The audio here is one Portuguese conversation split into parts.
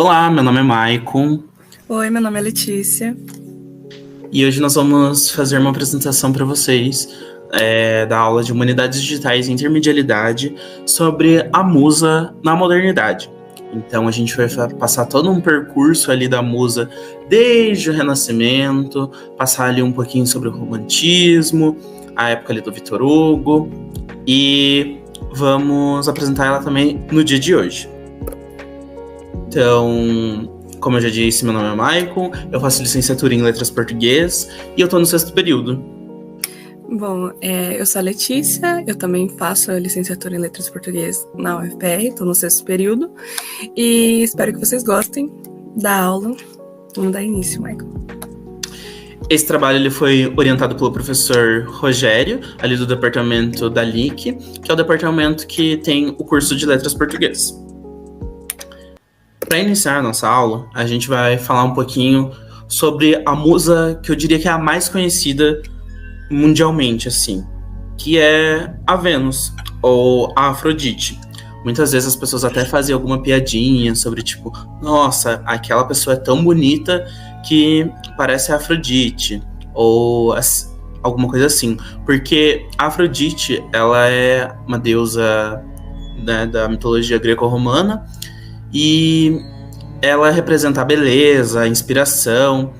Olá, meu nome é Maicon Oi, meu nome é Letícia. e hoje nós vamos fazer uma apresentação para vocês da aula de Humanidades Digitais e Intermedialidade sobre a musa na modernidade. Então a gente vai passar todo um percurso ali da musa desde o Renascimento, passar ali um pouquinho sobre o romantismo, a época ali do Victor Hugo, e vamos apresentar ela também no dia de hoje. Então, como eu já disse, meu nome é Maicon, eu faço licenciatura em Letras Português e eu estou no 6º período. Bom, eu sou a Letícia, eu também faço a licenciatura em Letras Português na UFPR, estou no 6º período, e espero que vocês gostem da aula. Vamos dar início, Maicon. Esse trabalho ele foi orientado pelo professor Rogério, ali do departamento da LIC, que é o departamento que tem o curso de Letras Português. Para iniciar a nossa aula, a gente vai falar um pouquinho sobre a musa que eu diria que é a mais conhecida mundialmente, assim, que é a Vênus, ou a Afrodite. Muitas vezes as pessoas até fazem alguma piadinha sobre, tipo, nossa, aquela pessoa é tão bonita que parece a Afrodite, ou alguma coisa assim. Porque a Afrodite, ela é uma deusa, né, da mitologia greco-romana, e ela representa a beleza, a inspiração.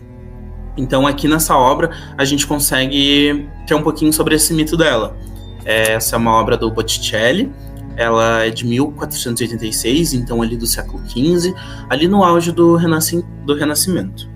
Então aqui nessa obra a gente consegue ter um pouquinho sobre esse mito dela. Essa é uma obra do Botticelli, ela é de 1486, então ali do século XV, ali no auge do Renascimento.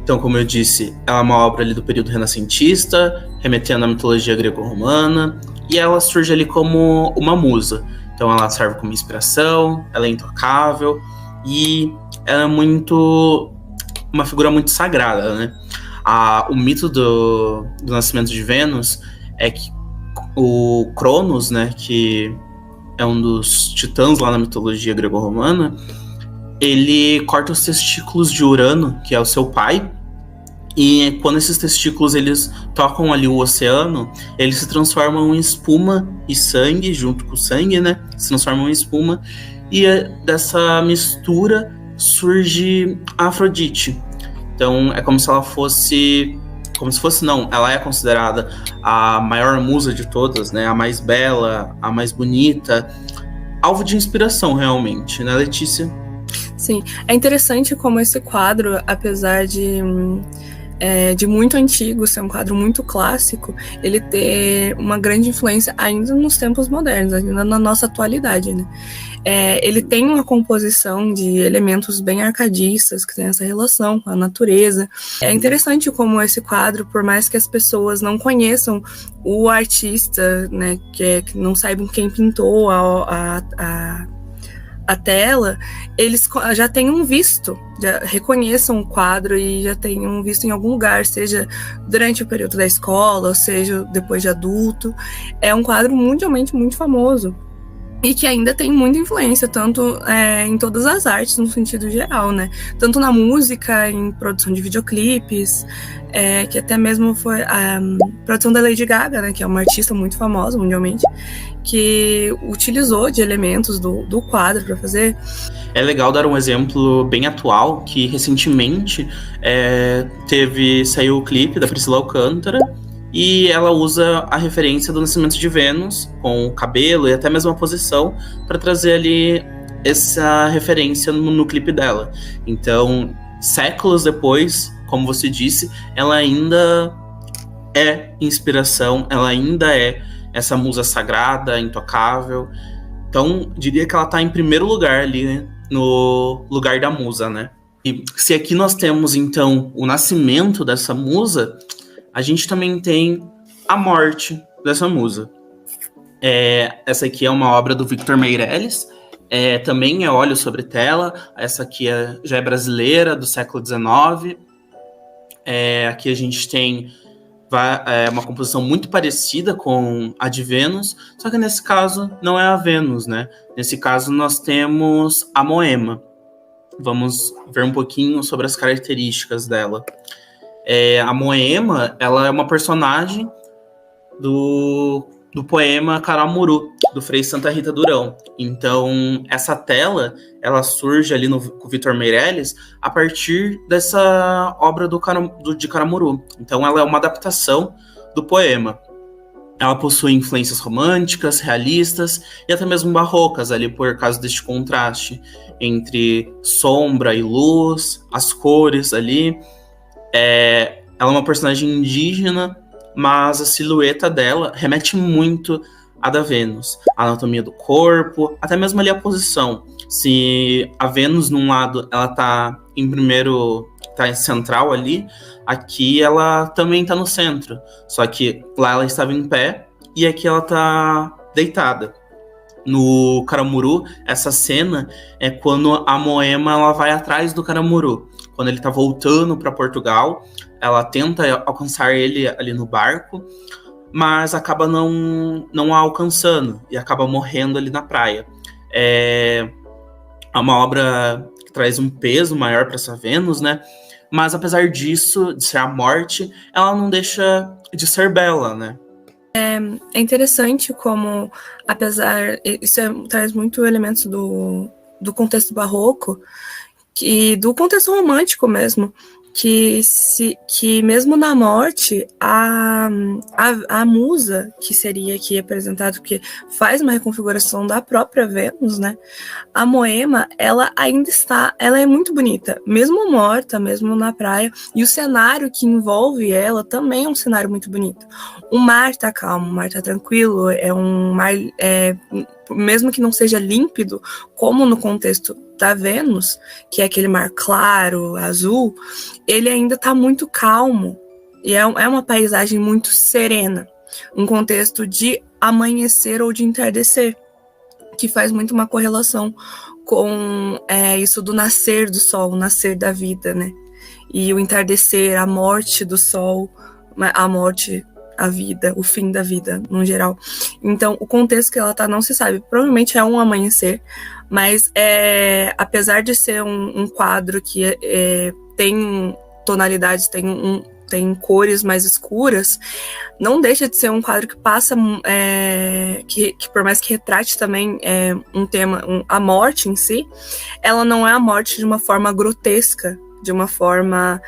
Então, como eu disse, ela é uma obra ali do período renascentista, remetendo à mitologia greco-romana, e ela surge ali como uma musa. Então ela serve como inspiração, ela é intocável e ela é uma figura muito sagrada, né? O mito do nascimento de Vênus é que o Cronos, né, que é um dos titãs lá na mitologia grego-romana, ele corta os testículos de Urano, que é o seu pai, e quando esses testículos eles tocam ali o oceano, eles se transformam em espuma e sangue, junto com o sangue, né? Se transformam em espuma, e dessa mistura surge a Afrodite. Então é como se ela fosse... Como se fosse, não, ela é considerada a maior musa de todas, né? A mais bela, a mais bonita, alvo de inspiração realmente, né, Letícia? Sim, é interessante como esse quadro, apesar de muito antigo, ser um quadro muito clássico, ele ter uma grande influência ainda nos tempos modernos, ainda na nossa atualidade, né? Ele tem uma composição de elementos bem arcadistas, que tem essa relação com a natureza. É interessante como esse quadro, por mais que as pessoas não conheçam o artista, né, que não saibam quem pintou a tela, eles já tenham visto, já reconheçam o quadro e já tenham visto em algum lugar, seja durante o período da escola, ou seja depois de adulto. É um quadro mundialmente muito famoso e que ainda tem muita influência, tanto em todas as artes, no sentido geral, né? Tanto na música, em produção de videoclipes, que até mesmo foi a produção da Lady Gaga, né? Que é uma artista muito famosa mundialmente, que utilizou de elementos do quadro para fazer. É legal dar um exemplo bem atual, que recentemente saiu o clipe da Priscila Alcântara, e ela usa a referência do nascimento de Vênus, com o cabelo e até mesmo a posição, para trazer ali essa referência no clipe dela. Então, séculos depois, como você disse, ela ainda é inspiração, ela ainda é essa musa sagrada, intocável. Então, diria que ela está em primeiro lugar ali, né, no lugar da musa, né? E se aqui nós temos, então, o nascimento dessa musa, a gente também tem a morte dessa musa. Essa aqui é uma obra do Victor Meirelles, também é óleo sobre tela. Essa aqui já é brasileira, do século XIX. Aqui a gente tem uma composição muito parecida com a de Vênus, só que nesse caso não é a Vênus, né? Nesse caso nós temos a Moema. Vamos ver um pouquinho sobre as características dela. A Moema, ela é uma personagem do poema Karamuru, do Frei Santa Rita Durão. Então, essa tela, ela surge ali com o Vitor Meirelles a partir dessa obra de Caramuru. Então, ela é uma adaptação do poema. Ela possui influências românticas, realistas e até mesmo barrocas, ali por causa deste contraste entre sombra e luz, as cores ali. Ela é uma personagem indígena, mas a silhueta dela remete muito à da Vênus. A anatomia do corpo, até mesmo ali a posição. Se a Vênus, num lado, ela tá em central ali, aqui ela também tá no centro. Só que lá ela estava em pé e aqui ela tá deitada. No Caramuru, essa cena é quando a Moema ela vai atrás do Caramuru. Quando ele tá voltando para Portugal, ela tenta alcançar ele ali no barco, mas acaba não a alcançando e acaba morrendo ali na praia. É uma obra que traz um peso maior para essa Vênus, né? Mas apesar disso, de ser a morte, ela não deixa de ser bela, né? É interessante como, traz muito elementos do contexto barroco e do contexto romântico mesmo, que mesmo na morte, a musa, que seria aqui representado, que faz uma reconfiguração da própria Vênus, né? A Moema, ela é muito bonita, mesmo morta, mesmo na praia, e o cenário que envolve ela também é um cenário muito bonito. O mar tá calmo, o mar tá tranquilo, é um mar, mesmo que não seja límpido, como no contexto da Vênus, que é aquele mar claro, azul, ele ainda está muito calmo e é uma paisagem muito serena, um contexto de amanhecer ou de entardecer, que faz muito uma correlação com isso do nascer do sol, o nascer da vida, né? E o entardecer, a morte do sol, a morte, a vida, o fim da vida, no geral. Então, o contexto que ela tá não se sabe. Provavelmente é um amanhecer, mas apesar de ser um quadro que tem tonalidades, tem cores mais escuras, não deixa de ser um quadro que passa, que por mais que retrate também um tema, a morte em si, ela não é a morte de uma forma grotesca, de uma forma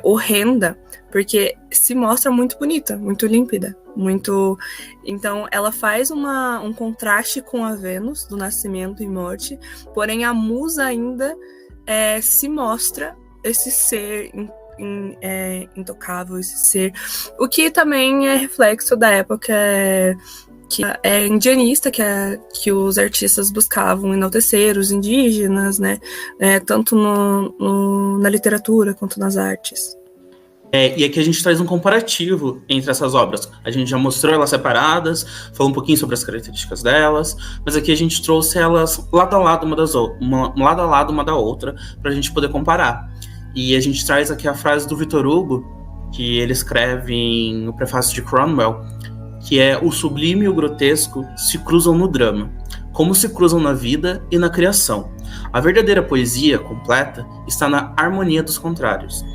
horrenda, porque se mostra muito bonita, muito límpida, muito... Então, ela faz um contraste com a Vênus, do nascimento e morte, porém a musa ainda se mostra esse ser intocável, esse ser... O que também é reflexo da época que é indianista, que os artistas buscavam enaltecer os indígenas, né? Tanto na literatura quanto nas artes. E aqui a gente traz um comparativo entre essas obras. A gente já mostrou elas separadas, falou um pouquinho sobre as características delas, mas aqui a gente trouxe elas lado a lado uma da outra, para a gente poder comparar. E a gente traz aqui a frase do Victor Hugo, que ele escreve no prefácio de Cromwell, que é: o sublime e o grotesco se cruzam no drama, como se cruzam na vida e na criação. A verdadeira poesia completa está na harmonia dos contrários.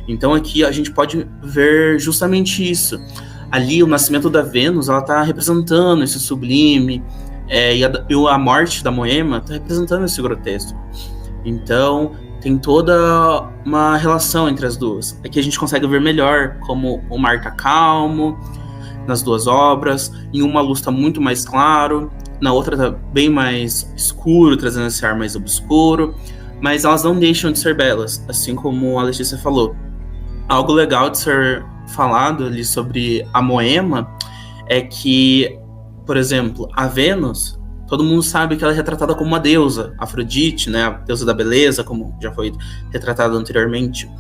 Então aqui a gente pode ver justamente isso. Ali o nascimento da Vênus, ela está representando esse sublime, e a morte da Moema está representando esse grotesco. Então tem toda uma relação entre as duas. Aqui a gente consegue ver melhor como o mar está calmo nas duas obras. Em uma a luz está muito mais claro, na outra está bem mais escuro, trazendo esse ar mais obscuro. Mas elas não deixam de ser belas, assim como a Letícia falou. Algo legal de ser falado ali sobre a Moema é que, por exemplo, a Vênus, todo mundo sabe que ela é retratada como uma deusa, Afrodite, né, a deusa da beleza, como já foi retratado anteriormente.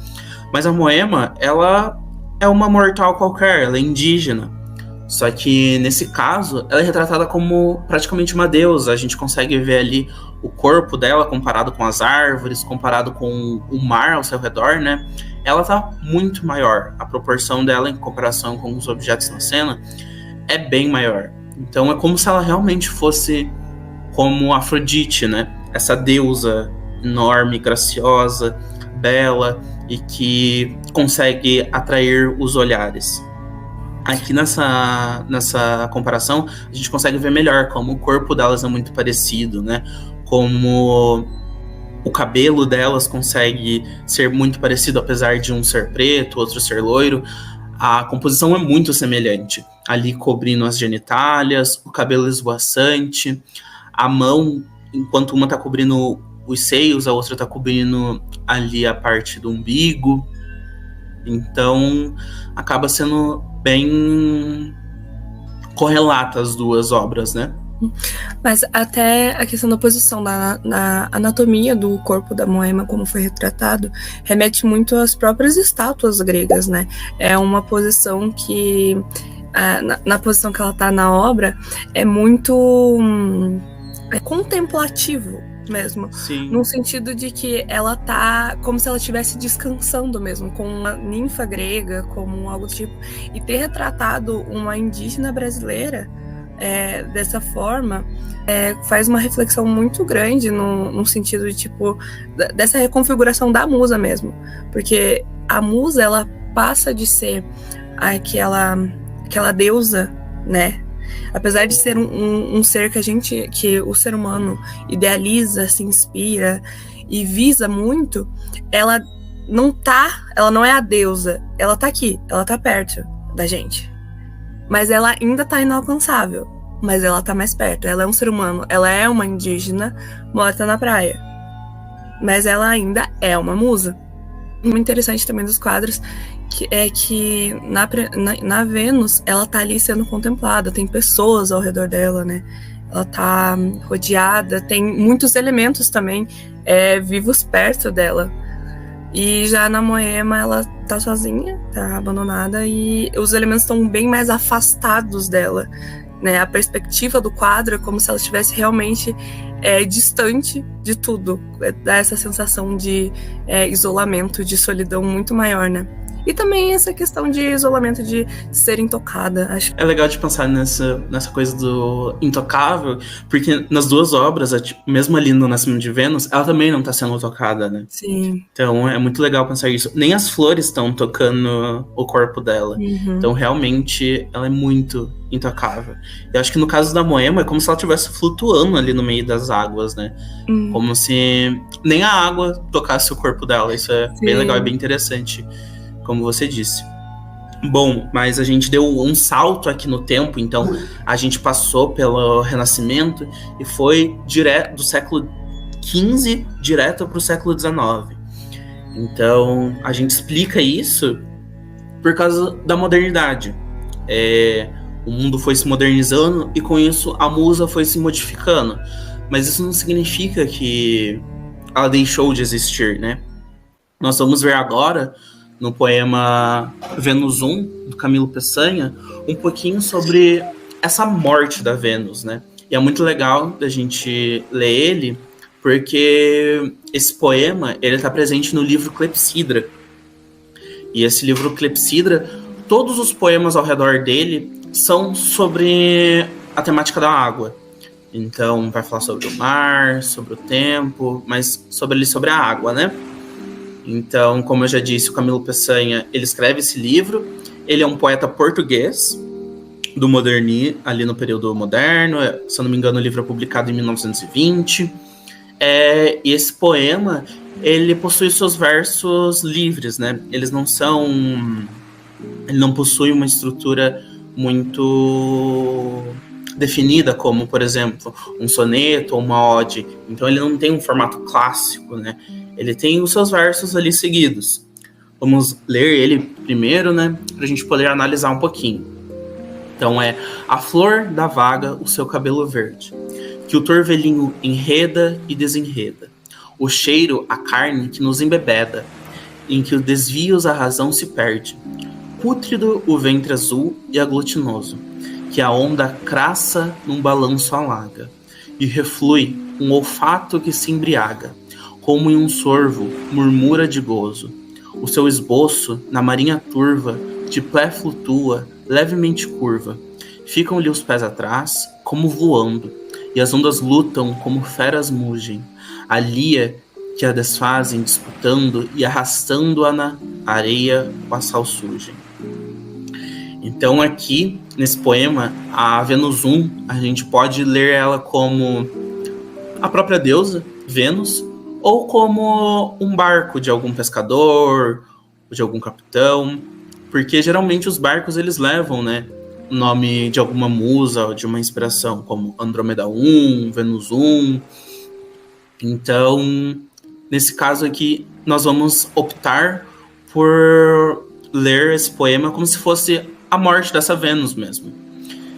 Mas a Moema, ela é uma mortal qualquer, ela é indígena. Só que, nesse caso, ela é retratada como praticamente uma deusa. A gente consegue ver ali o corpo dela comparado com as árvores, comparado com o mar ao seu redor, né? Ela tá muito maior. A proporção dela em comparação com os objetos na cena é bem maior. Então é como se ela realmente fosse como Afrodite, né? Essa deusa enorme, graciosa, bela e que consegue atrair os olhares. Aqui nessa comparação, a gente consegue ver melhor como o corpo delas é muito parecido, né? Como o cabelo delas consegue ser muito parecido, apesar de um ser preto, outro ser loiro. A composição é muito semelhante. Ali cobrindo as genitálias, o cabelo esvoaçante, a mão, enquanto uma tá cobrindo os seios, a outra tá cobrindo ali a parte do umbigo. Então, acaba sendo bem correlata as duas obras, né? Mas até a questão da posição na anatomia do corpo da Moema, como foi retratado, remete muito às próprias estátuas gregas, né? É uma posição que, na posição que ela está na obra, é muito contemplativo mesmo. Sim. No sentido de que ela tá como se ela estivesse descansando mesmo, com uma ninfa grega, como algo do tipo. E ter retratado uma indígena brasileira dessa forma faz uma reflexão muito grande no sentido de, tipo, dessa reconfiguração da musa mesmo. Porque a musa, ela passa de ser aquela deusa, né? Apesar de ser um ser que o ser humano idealiza, se inspira e visa muito, ela não é a deusa, ela tá aqui, ela tá perto da gente. Mas ela ainda tá inalcançável, mas ela tá mais perto. Ela é um ser humano, ela é uma indígena morta na praia, mas ela ainda é uma musa. Muito interessante também dos quadros que na Vênus ela tá ali sendo contemplada, tem pessoas ao redor dela, né? Ela tá rodeada, tem muitos elementos também vivos perto dela. E já na Moema ela tá sozinha, tá abandonada, e os elementos estão bem mais afastados dela, né? A perspectiva do quadro é como se ela estivesse realmente distante de tudo. Dá essa sensação de isolamento, de solidão muito maior, né? E também essa questão de isolamento, de ser intocada. Acho. É legal de pensar nessa coisa do intocável, porque nas duas obras, mesmo ali no Nascimento de Vênus, ela também não tá sendo tocada, né? Sim. Então é muito legal pensar isso. Nem as flores estão tocando o corpo dela. Uhum. Então realmente ela é muito intocável. Eu acho que no caso da Moema é como se ela estivesse flutuando ali no meio das águas, né? Como se nem a água tocasse o corpo dela. Isso é bem legal e bem interessante, como você disse. Bom, mas a gente deu um salto aqui no tempo, então a gente passou pelo Renascimento e foi direto do século XV direto para o século XIX. Então a gente explica isso por causa da modernidade. O mundo foi se modernizando e com isso a musa foi se modificando. Mas isso não significa que ela deixou de existir, né? Nós vamos ver agora, no poema Vênus I, do Camilo Peçanha, um pouquinho sobre essa morte da Vênus, né? E é muito legal da gente ler ele, porque esse poema, ele está presente no livro Clepsidra. E esse livro Clepsidra, todos os poemas ao redor dele são sobre a temática da água. Então, vai falar sobre o mar, sobre o tempo, mas sobre a água, né? Então, como eu já disse, o Camilo Peçanha, ele escreve esse livro. Ele é um poeta português do modernismo, ali no período moderno. Se eu não me engano, o livro é publicado em 1920. E esse poema, ele possui seus versos livres, né? Ele não possui uma estrutura muito definida, como, por exemplo, um soneto ou uma ode. Então ele não tem um formato clássico, né? Ele tem os seus versos ali seguidos. Vamos ler ele primeiro, né? Pra gente poder analisar um pouquinho. Então a flor da vaga, o seu cabelo verde, que o torvelinho enreda e desenreda. O cheiro, a carne que nos embebeda, em que os desvios a razão se perde. Pútrido o ventre azul e aglutinoso, que a onda crassa num balanço alaga, e reflui um olfato que se embriaga, como em um sorvo murmura de gozo. O seu esboço, na marinha turva, de pé flutua, levemente curva. Ficam-lhe os pés atrás, como voando, e as ondas lutam como feras mugem. A lia que a desfazem disputando e arrastando-a na areia o assal surgem. Então aqui, nesse poema, a Vênus 1, a gente pode ler ela como a própria deusa, Vênus, ou como um barco de algum pescador, de algum capitão, porque geralmente os barcos eles levam, né, o nome de alguma musa ou de uma inspiração, como Andrômeda 1, Vênus 1. Então, nesse caso aqui, nós vamos optar por ler esse poema como se fosse a morte dessa Vênus mesmo.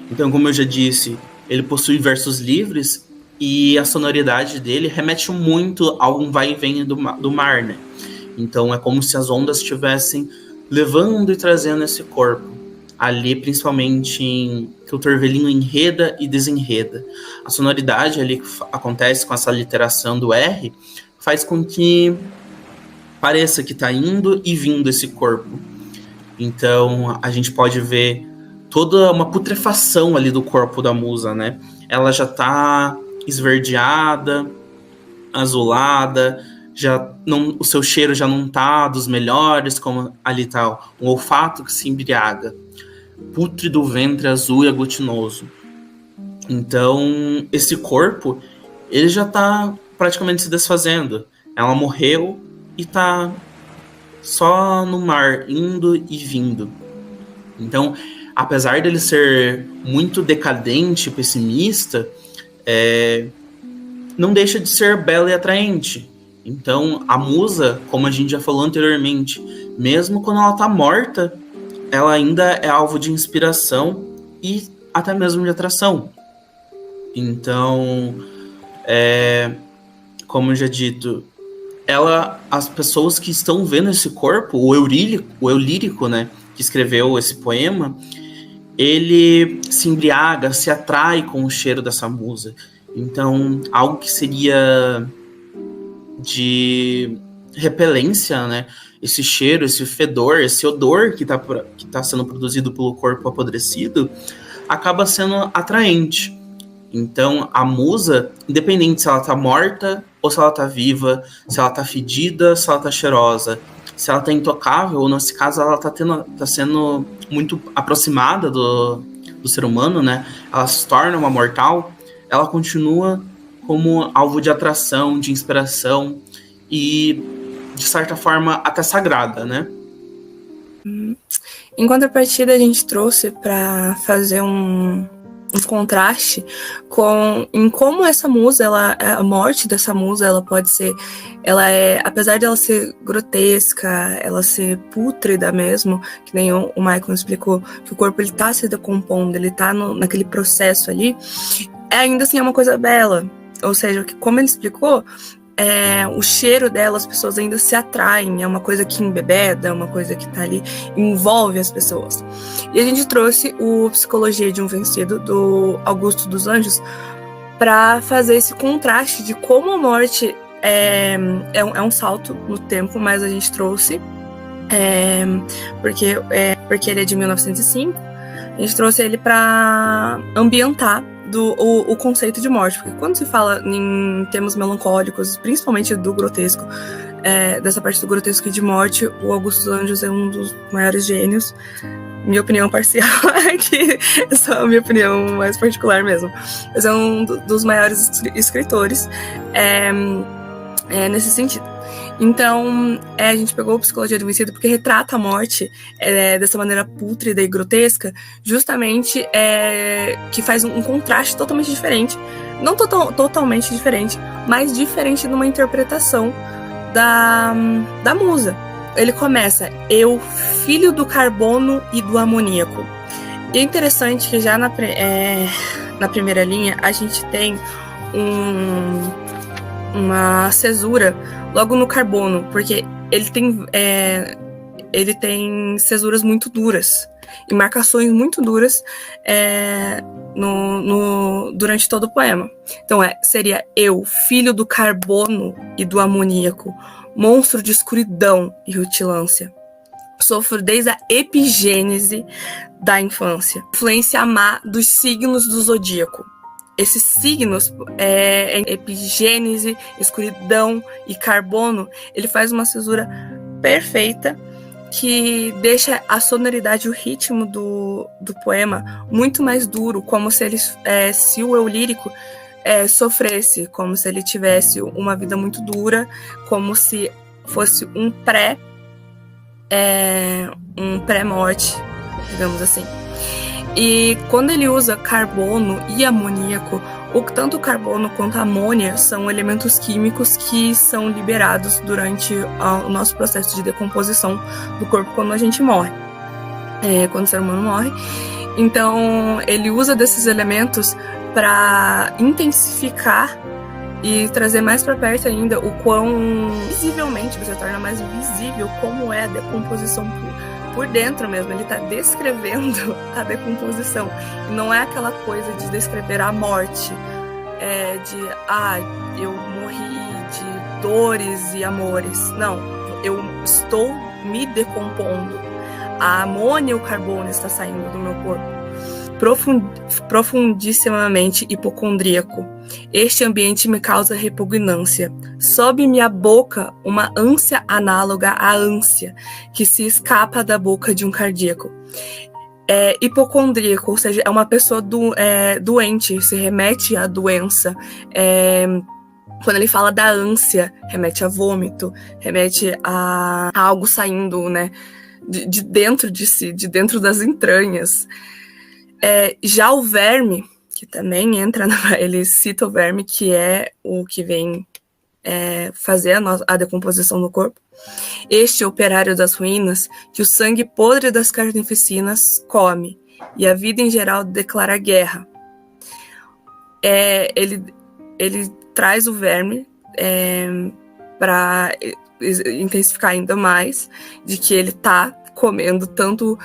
Então, como eu já disse, ele possui versos livres e a sonoridade dele remete muito a um vai e vem do mar, né? Então é como se as ondas estivessem levando e trazendo esse corpo. Ali, principalmente em que o torvelinho enreda e desenreda. A sonoridade ali que acontece com essa literação do R faz com que pareça que está indo e vindo esse corpo. Então a gente pode ver toda uma putrefação ali do corpo da musa, né? Ela já está esverdeada, azulada, já não, o seu cheiro já não tá dos melhores, como ali tá um olfato que se embriaga, pútrido ventre azul e aglutinoso. Então, esse corpo, ele já tá praticamente se desfazendo. Ela morreu e tá só no mar, indo e vindo. Então, apesar dele ser muito decadente, pessimista, não deixa de ser bela e atraente. Então, a musa, como a gente já falou anteriormente, mesmo quando ela tá morta, ela ainda é alvo de inspiração e até mesmo de atração. Então, como eu já dito, as pessoas que estão vendo esse corpo, o Eulírico, né, que escreveu esse poema, ele se embriaga, se atrai com o cheiro dessa musa. Então, algo que seria de repelência, né? Esse cheiro, esse fedor, esse odor que tá sendo produzido pelo corpo apodrecido, acaba sendo atraente. Então, a musa, independente se ela tá morta ou se ela tá viva, se ela tá fedida, se ela tá cheirosa, se ela tá intocável, ou nesse caso ela tá sendo muito aproximada do ser humano, né? Ela se torna uma mortal, ela continua como alvo de atração, de inspiração e, de certa forma, até sagrada, né? Em contrapartida, a gente trouxe para fazer um contraste em como essa musa, a morte dessa musa, ela pode ser, apesar de ela ser grotesca, ela ser pútrida mesmo, que nem o Michael explicou, que o corpo ele tá se decompondo, ele tá naquele processo ali, ainda assim é uma coisa bela. Ou seja, como ele explicou, o cheiro dela, as pessoas ainda se atraem, é uma coisa que embebeda, é uma coisa que tá ali, envolve as pessoas. E a gente trouxe o Psicologia de um Vencido, do Augusto dos Anjos, para fazer esse contraste de como a morte é um salto no tempo, mas a gente trouxe, porque ele é de 1905, a gente trouxe ele para ambientar o conceito de morte, porque quando se fala em termos melancólicos, principalmente do grotesco, dessa parte do grotesco e de morte, o Augusto dos Anjos é um dos maiores gênios, minha opinião parcial aqui, é só a minha opinião mais particular mesmo, mas é um dos maiores escritores nesse sentido. Então, a gente pegou a Psicologia do Vencido porque retrata a morte dessa maneira pútrida e grotesca, justamente que faz um contraste totalmente diferente, não totalmente diferente, mas diferente numa interpretação da musa. Ele começa, eu, filho do carbono e do amoníaco. E é interessante que já na primeira linha a gente tem uma cesura logo no carbono, porque ele tem cesuras muito duras e marcações muito duras durante todo o poema. Então seria eu, filho do carbono e do amoníaco, monstro de escuridão e rutilância. Sofro desde a epigênese da infância, influência má dos signos do zodíaco. Esses signos, epigênese, escuridão e carbono, ele faz uma cesura perfeita que deixa a sonoridade e o ritmo do poema muito mais duro, como se se o eu lírico sofresse, como se ele tivesse uma vida muito dura, como se fosse um pré-morte, digamos assim. E quando ele usa carbono e amoníaco, tanto o carbono quanto a amônia são elementos químicos que são liberados durante o nosso processo de decomposição do corpo quando a gente morre, quando o ser humano morre. Então, ele usa desses elementos para intensificar e trazer mais para perto ainda o quão visivelmente você torna mais visível como é a decomposição por dentro mesmo. Ele está descrevendo a decomposição. E não é aquela coisa de descrever a morte, eu morri de dores e amores. Não, eu estou me decompondo. A amônia e o carbono está saindo do meu corpo. Profundissimamente hipocondríaco. Este ambiente me causa repugnância. Sobe-me à boca uma ânsia análoga à ânsia que se escapa da boca de um cardíaco. Hipocondríaco, ou seja, é uma pessoa doente, se remete à doença. Quando ele fala da ânsia, remete a vômito, remete a algo saindo, né, de dentro de si, de dentro das entranhas. Já o verme, que também entra, ele cita o verme, que é o que vem fazer a decomposição do corpo. Este operário das ruínas, que o sangue podre das carnificinas come, e a vida em geral declara guerra. Ele traz o verme para intensificar ainda mais de que ele está comendo tanto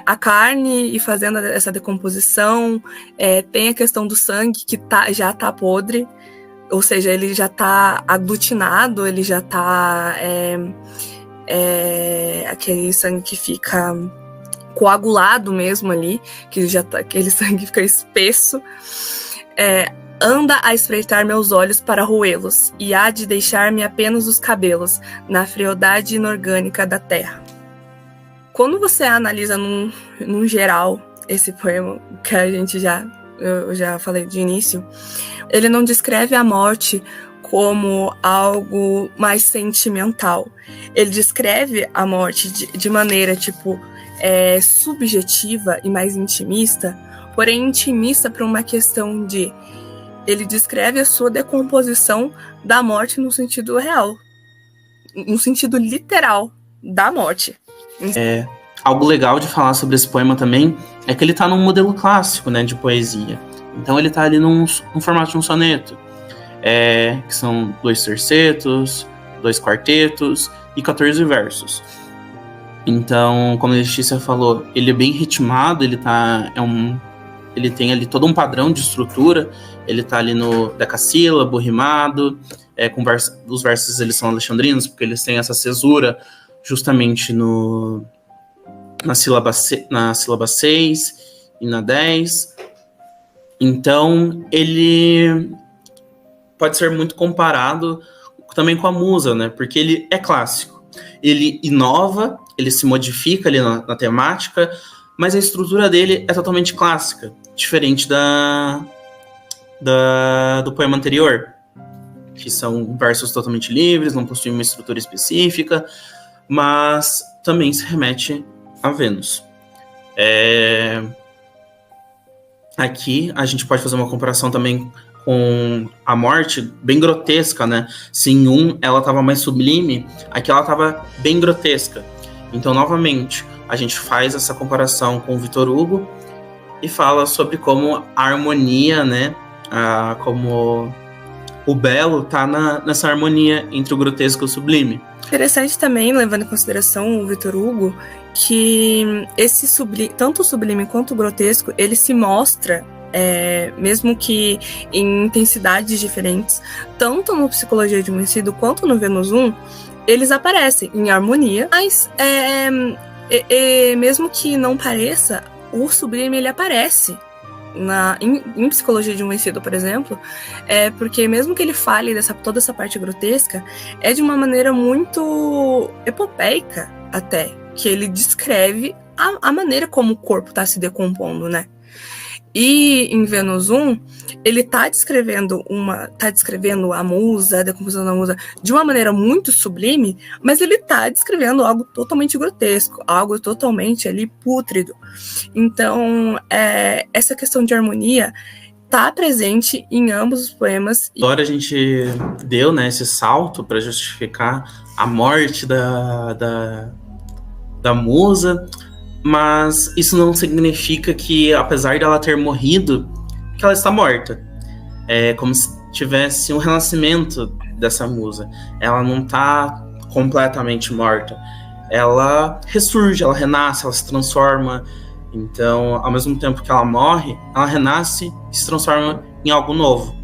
a carne e fazendo essa decomposição. Tem a questão do sangue que já está podre, ou seja, ele já está aglutinado, ele já está aquele sangue que fica coagulado mesmo ali, que já tá, aquele sangue fica espesso. Anda a espreitar meus olhos para roê-los, e há de deixar-me apenas os cabelos, na frialdade inorgânica da terra. Quando você analisa num geral esse poema, que eu já falei de início, ele não descreve a morte como algo mais sentimental. Ele descreve a morte de maneira, subjetiva e mais intimista, porém intimista para uma questão de... Ele descreve a sua decomposição da morte no sentido real, no sentido literal da morte. Algo legal de falar sobre esse poema também é que ele está num modelo clássico, né, de poesia. Então ele está ali num formato de um soneto, que são 2 tercetos, 2 quartetos e 14 versos. Então, como a Letícia falou, ele é bem ritmado, ele tem ali todo um padrão de estrutura. Ele está ali no decassílabo, rimado, os versos eles são alexandrinos, porque eles têm essa cesura justamente na sílaba 6 e na 10. Então, ele pode ser muito comparado também com a musa, né? Porque ele é clássico. Ele inova, ele se modifica ali na temática, mas a estrutura dele é totalmente clássica, diferente do poema anterior, que são versos totalmente livres, não possuem uma estrutura específica, mas também se remete a Vênus. Aqui a gente pode fazer uma comparação também com a morte bem grotesca, né? Se em ela estava mais sublime, aqui ela estava bem grotesca. Então, novamente, a gente faz essa comparação com o Victor Hugo e fala sobre como a harmonia, né? Como o belo está nessa harmonia entre o grotesco e o sublime. Interessante também, levando em consideração o Victor Hugo, que tanto o sublime quanto o grotesco, ele se mostra, mesmo que em intensidades diferentes, tanto no Psicologia de Homicídio quanto no Vênus 1, eles aparecem em harmonia, mas mesmo que não pareça, o sublime ele aparece em Psicologia de um Vencido, por exemplo, porque mesmo que ele fale toda essa parte grotesca, é de uma maneira muito epopeica até, que ele descreve a maneira como o corpo está se decompondo, né? E em Vênus 1, ele tá descrevendo a musa, a decomposição da musa, de uma maneira muito sublime, mas ele tá descrevendo algo totalmente grotesco, algo totalmente ali pútrido. Então, essa questão de harmonia tá presente em ambos os poemas. Agora a gente deu, né, esse salto para justificar a morte da musa, mas isso não significa que, apesar dela ter morrido, que ela está morta. É como se tivesse um renascimento dessa musa. Ela não está completamente morta. Ela ressurge, ela renasce, ela se transforma. Então, ao mesmo tempo que ela morre, ela renasce e se transforma em algo novo.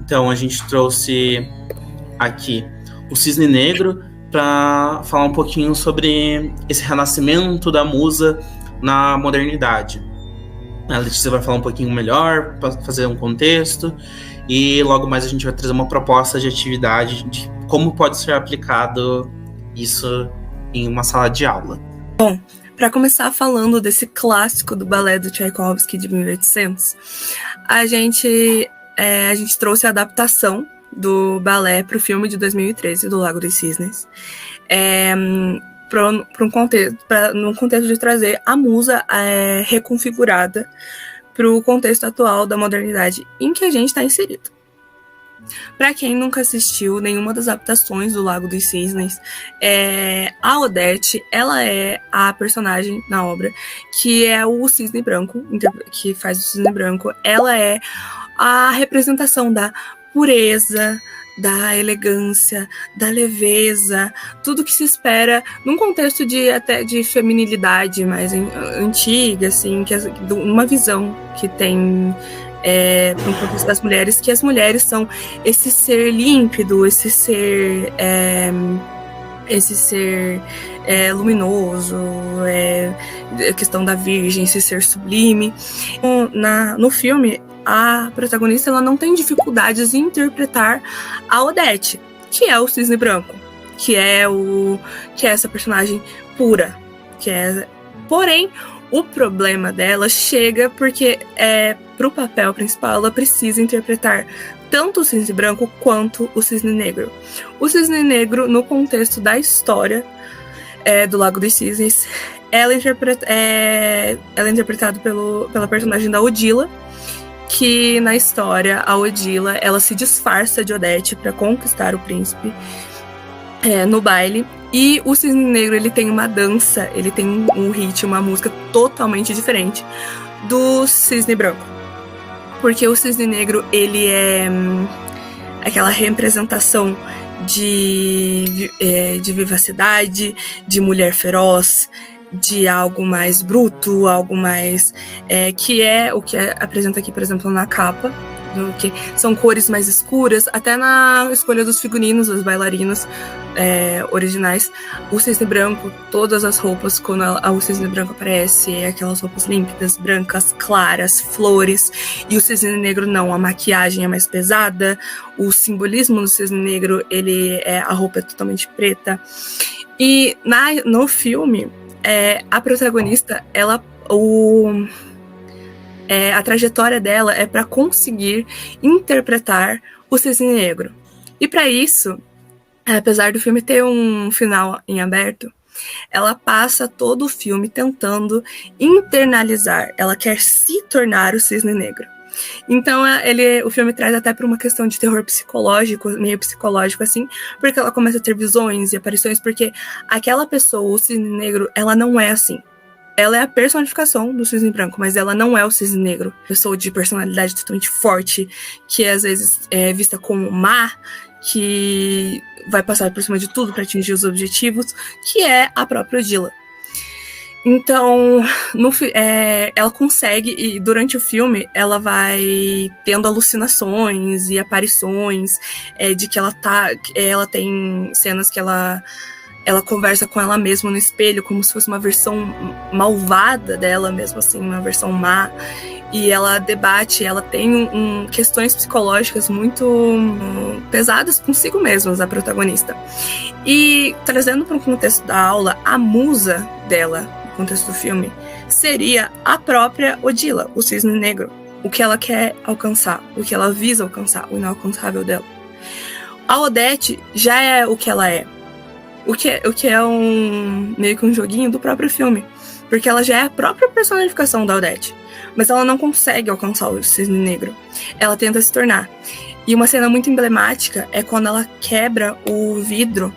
Então, a gente trouxe aqui o Cisne Negro para falar um pouquinho sobre esse renascimento da musa na modernidade. A Letícia vai falar um pouquinho melhor, para fazer um contexto, e logo mais a gente vai trazer uma proposta de atividade de como pode ser aplicado isso em uma sala de aula. Bom, para começar falando desse clássico do balé do Tchaikovsky de 1800, a gente trouxe a adaptação do balé para o filme de 2013, do Lago dos Cisnes, no contexto de trazer a musa reconfigurada para o contexto atual da modernidade em que a gente está inserido. Para quem nunca assistiu nenhuma das adaptações do Lago dos Cisnes, a Odete, ela é a personagem na obra, que é o Cisne Branco, que faz o Cisne Branco. Ela é a representação da pureza, da elegância, da leveza, tudo que se espera num contexto até de feminilidade mais antiga, assim, uma visão que tem para um contexto das mulheres, que as mulheres são esse ser límpido, esse ser luminoso, a questão da virgem, esse ser sublime. No filme, a protagonista ela não tem dificuldades em interpretar a Odete, que é o Cisne Branco, que é essa personagem pura, porém o problema dela chega porque pro papel principal ela precisa interpretar tanto o Cisne Branco quanto o Cisne Negro. O Cisne Negro, no contexto da história do Lago dos Cisnes, ela é interpretada pela personagem da Odila, que na história a Odila ela se disfarça de Odete para conquistar o príncipe no baile. E o Cisne Negro ele tem uma dança, ele tem um ritmo, uma música totalmente diferente do Cisne Branco. Porque o Cisne Negro ele é aquela representação de vivacidade, de mulher feroz, de algo mais bruto, algo mais que é o que apresenta aqui, por exemplo, na capa, que são cores mais escuras, até na escolha dos figurinos, dos bailarinos originais. O Cisne Branco, todas as roupas, quando o Cisne Branco aparece, aquelas roupas límpidas, brancas, claras, flores, e o Cisne Negro não, a maquiagem é mais pesada, o simbolismo do Cisne Negro, a roupa é totalmente preta. E no filme, a protagonista, a trajetória dela é para conseguir interpretar o Cisne Negro. E para isso, apesar do filme ter um final em aberto, ela passa todo o filme tentando internalizar. Ela quer se tornar o Cisne Negro. Então o filme traz até para uma questão de terror psicológico, meio psicológico assim, porque ela começa a ter visões e aparições, porque aquela pessoa, o Cisne Negro, ela não é assim. Ela é a personificação do Cisne Branco, mas ela não é o Cisne Negro. Pessoa de personalidade totalmente forte, que às vezes é vista como má, que vai passar por cima de tudo para atingir os objetivos, que é a própria Odila. Então, ela consegue, e durante o filme, ela vai tendo alucinações e aparições de que ela tem cenas que ela conversa com ela mesma no espelho, como se fosse uma versão malvada dela, mesmo assim, uma versão má. e ela debate, ela tem questões psicológicas muito pesadas consigo mesma, a protagonista. E trazendo para o contexto da aula, a musa dela, no contexto do filme, seria a própria Odila, o cisne negro. O que ela quer alcançar, o que ela visa alcançar, o inalcançável dela. A Odete já é o que ela é. O que é meio que um joguinho do próprio filme. Porque ela já é a própria personificação da Odete. Mas ela não consegue alcançar o cisne negro. Ela tenta se tornar. E uma cena muito emblemática é quando ela quebra o vidro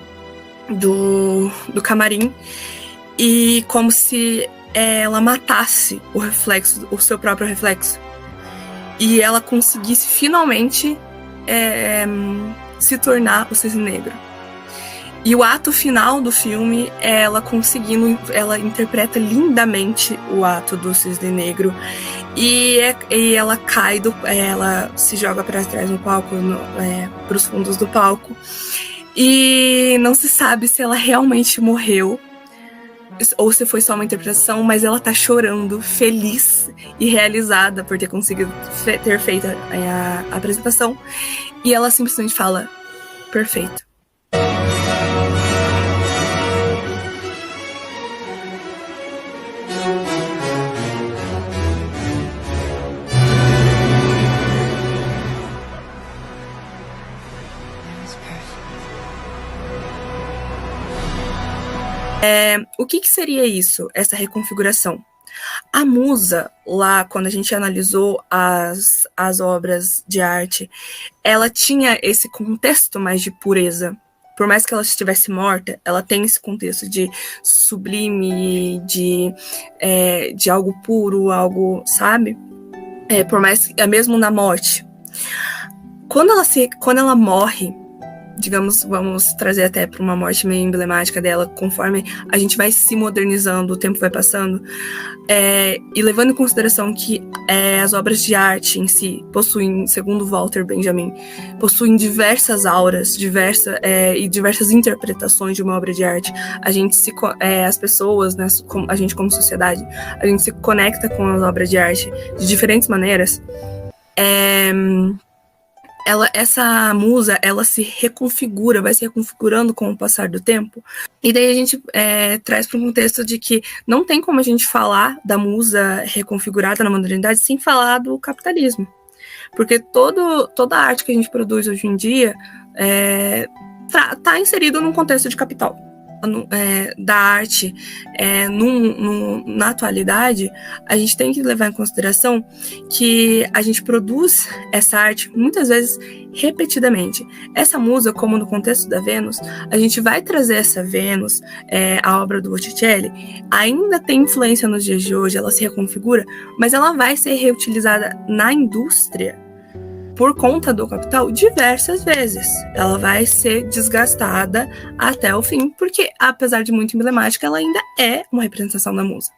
do camarim. E como se ela matasse o seu próprio reflexo. E ela conseguisse finalmente se tornar o cisne negro. E o ato final do filme é ela conseguindo, ela interpreta lindamente o ato do cisne negro. E ela cai, ela se joga para trás no palco, para os fundos do palco. E não se sabe se ela realmente morreu ou se foi só uma interpretação, mas ela tá chorando, feliz e realizada por ter conseguido ter feito a apresentação. E ela simplesmente fala, perfeito. O que seria isso, essa reconfiguração? A musa, lá, quando a gente analisou as obras de arte, ela tinha esse contexto mais de pureza. Por mais que ela estivesse morta, ela tem esse contexto de sublime, de algo puro, algo, sabe? Por mais que, mesmo na morte. Quando ela morre, digamos, vamos trazer até para uma morte meio emblemática dela, conforme a gente vai se modernizando, o tempo vai passando, e levando em consideração que as obras de arte em si possuem, segundo Walter Benjamin, possuem diversas auras, e diversas interpretações de uma obra de arte. As pessoas, né, a gente como sociedade, a gente se conecta com as obras de arte de diferentes maneiras. Essa musa, ela se reconfigura, vai se reconfigurando com o passar do tempo. E daí a gente traz para um contexto de que não tem como a gente falar da musa reconfigurada na modernidade sem falar do capitalismo. Porque toda a arte que a gente produz hoje em dia tá inserido num contexto de capital. Da arte na atualidade, a gente tem que levar em consideração que a gente produz essa arte muitas vezes repetidamente. Essa musa, como no contexto da Vênus, a gente vai trazer essa Vênus, a obra do Botticelli, ainda tem influência nos dias de hoje, ela se reconfigura, mas ela vai ser reutilizada na indústria por conta do capital diversas vezes. Ela vai ser desgastada até o fim, porque, apesar de muito emblemática, ela ainda é uma representação da musa.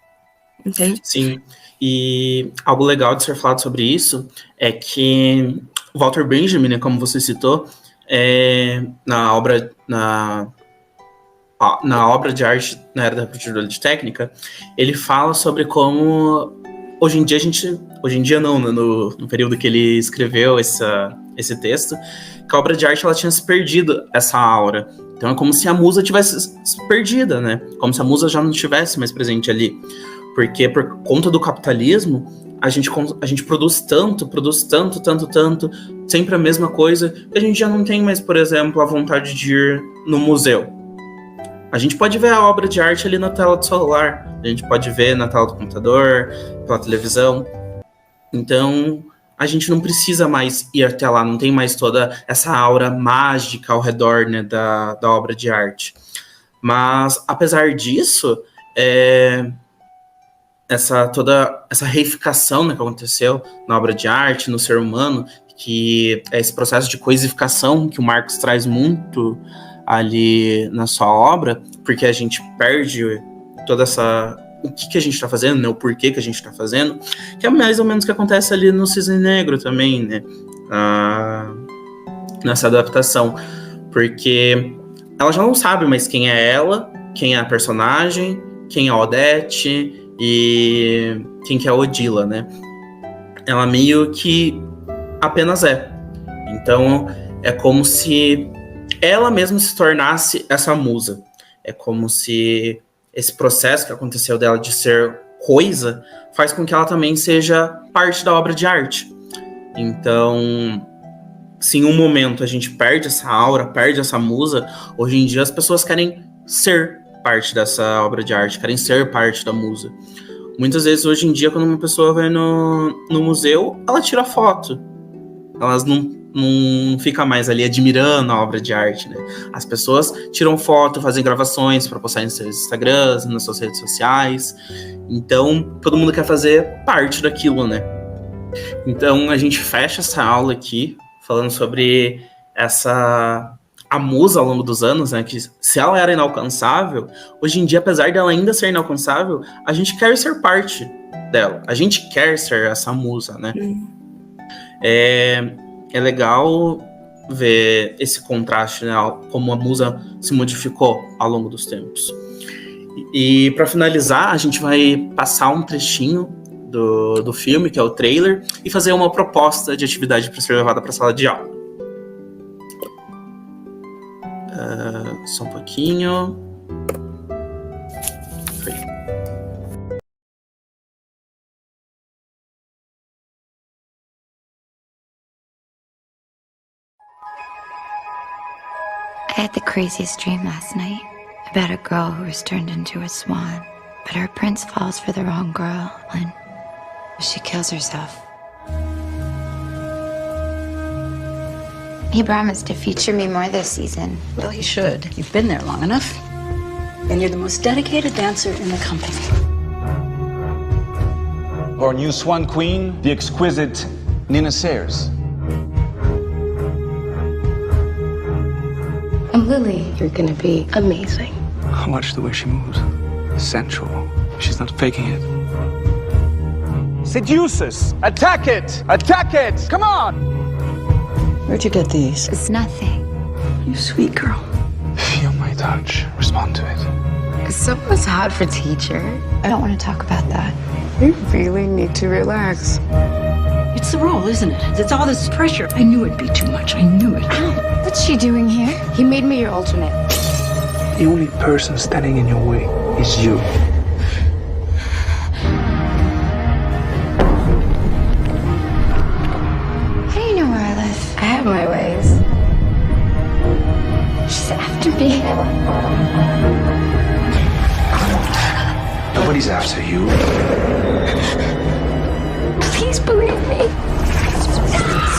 Entende? Sim. E algo legal de ser falado sobre isso é que Walter Benjamin, né, como você citou, na obra de arte na era da produtividade técnica, ele fala sobre como hoje em dia não, no período que ele escreveu esse texto, que a obra de arte ela tinha se perdido essa aura. Então é como se a musa tivesse perdida, né? Como se a musa já não estivesse mais presente ali. Porque por conta do capitalismo, a gente produz tanto, sempre a mesma coisa, que a gente já não tem mais, por exemplo, a vontade de ir no museu. A gente pode ver a obra de arte ali na tela do celular, a gente pode ver na tela do computador, pela televisão. Então, a gente não precisa mais ir até lá, não tem mais toda essa aura mágica ao redor, né, da obra de arte. Mas, apesar disso, toda essa reificação, né, que aconteceu na obra de arte, no ser humano, que é esse processo de coisificação que o Marx traz muito ali na sua obra, porque a gente perde toda essa... o que a gente está fazendo, né? O porquê que a gente está fazendo, que é mais ou menos o que acontece ali no Cisne Negro também, né? Nessa adaptação, porque ela já não sabe mais quem é ela, quem é a personagem, quem é a Odete e quem que é a Odila, né? ela meio que apenas é. Então, é como se ela mesma se tornasse essa musa. É como se esse processo que aconteceu dela de ser coisa faz com que ela também seja parte da obra de arte. Então, se em um momento a gente perde essa aura, perde essa musa, hoje em dia as pessoas querem ser parte dessa obra de arte, querem ser parte da musa. Muitas vezes, hoje em dia, quando uma pessoa vai no museu, ela tira foto. Elas não ficam mais ali admirando a obra de arte, né? As pessoas tiram foto, fazem gravações para postar nos seus Instagrams, nas suas redes sociais. Então, todo mundo quer fazer parte daquilo, né? Então, a gente fecha essa aula aqui falando sobre a musa ao longo dos anos, né? Que se ela era inalcançável, hoje em dia, apesar dela ainda ser inalcançável, a gente quer ser parte dela. A gente quer ser essa musa, né? É legal ver esse contraste, né? Como a musa se modificou ao longo dos tempos. E para finalizar, a gente vai passar um trechinho do filme, que é o trailer, e fazer uma proposta de atividade para ser levada para a sala de aula. Só um pouquinho. Foi. I had the craziest dream last night about a girl who was turned into a swan, but her prince falls for the wrong girl and she kills herself. He promised to feature me more this season. Well, he should. You've been there long enough. And you're the most dedicated dancer in the company. Our new swan queen, the exquisite Nina Sayers. I'm Lily. You're gonna be amazing. I watch the way she moves. Sensual. She's not faking it. Seduces! Attack it! Attack it! Come on! Where'd you get these? It's nothing. You sweet girl. Feel my touch. Respond to it. Is someone's hot for teacher? I don't want to talk about that. You really need to relax. It's the role, isn't it? It's all this pressure. I knew it'd be too much. I knew it. Ow, what's she doing here? He made me your alternate. The only person standing in your way is you. How do you know where I live? I have my ways. She's after me. Nobody's after you. Please believe me.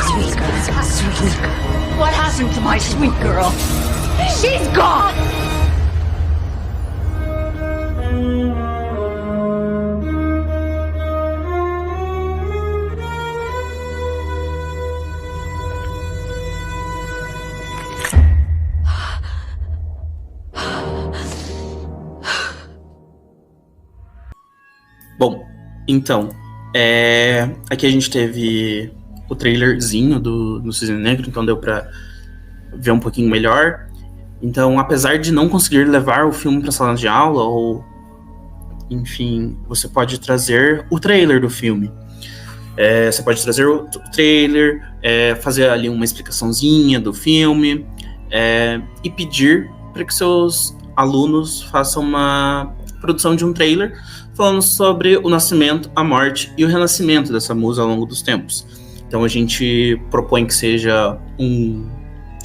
Sweet girl. Sweet girl. What happened to my sweet girl? She's gone! Bom, então, aqui a gente teve o trailerzinho do Cisne Negro, então deu pra ver um pouquinho melhor. Então, apesar de não conseguir levar o filme pra sala de aula, ou enfim, você pode trazer o trailer do filme. Você pode trazer o trailer, fazer ali uma explicaçãozinha do filme, e pedir para que seus alunos façam uma produção de um trailer falando sobre o nascimento, a morte e o renascimento dessa musa ao longo dos tempos. Então a gente propõe que seja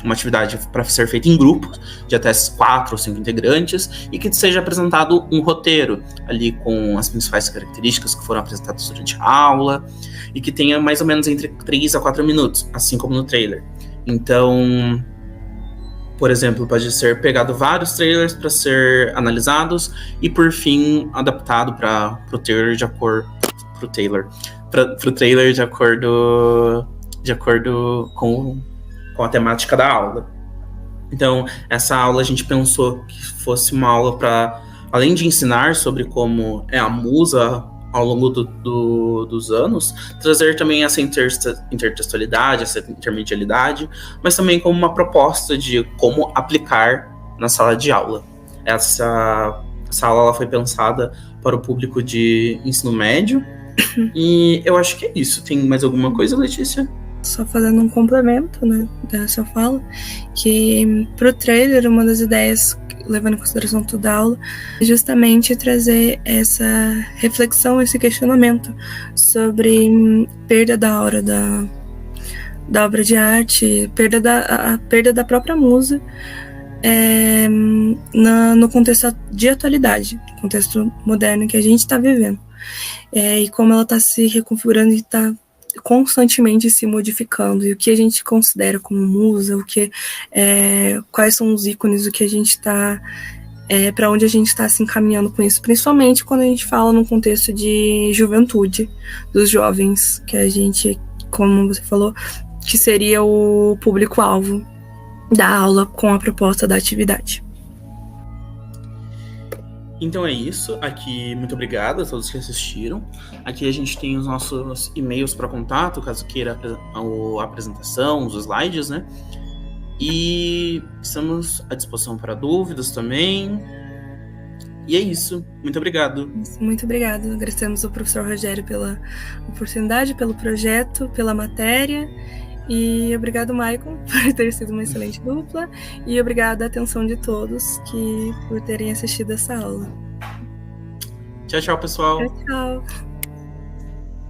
uma atividade para ser feita em grupos de até 4 ou 5 integrantes e que seja apresentado um roteiro ali com as principais características que foram apresentadas durante a aula e que tenha mais ou menos entre 3 a 4 minutos, assim como no trailer. Então, por exemplo, pode ser pegado vários trailers para ser analisados e, por fim, adaptado para o trailer de acordo com a temática da aula. Então, essa aula a gente pensou que fosse uma aula para, além de ensinar sobre como é a musa ao longo dos anos, trazer também essa intertextualidade, essa intermedialidade, mas também como uma proposta de como aplicar na sala de aula. Essa aula ela foi pensada para o público de ensino médio E eu acho que é isso. Tem mais alguma coisa, Letícia? Só fazendo um complemento, né, dessa fala, que pro trailer, uma das ideias, levando em consideração toda a aula, é justamente trazer essa reflexão, esse questionamento sobre perda da aura da obra de arte, a perda da própria musa, no contexto de atualidade, contexto moderno que a gente está vivendo, e como ela está se reconfigurando e está constantemente se modificando, e o que a gente considera como musa, quais são os ícones, o que a gente está, para onde a gente está se encaminhando com isso, principalmente quando a gente fala no contexto de juventude, dos jovens, que a gente, como você falou, que seria o público-alvo da aula com a proposta da atividade. Então é isso. Aqui, muito obrigado a todos que assistiram. Aqui a gente tem os nossos e-mails para contato, caso queira a apresentação, os slides, né? E estamos à disposição para dúvidas também. E é isso. Muito obrigado. Muito obrigado. Agradecemos ao professor Rogério pela oportunidade, pelo projeto, pela matéria. E obrigado, Maicon, por ter sido uma excelente dupla. E obrigado à atenção de todos por terem assistido essa aula. Tchau, tchau, pessoal. Tchau, tchau.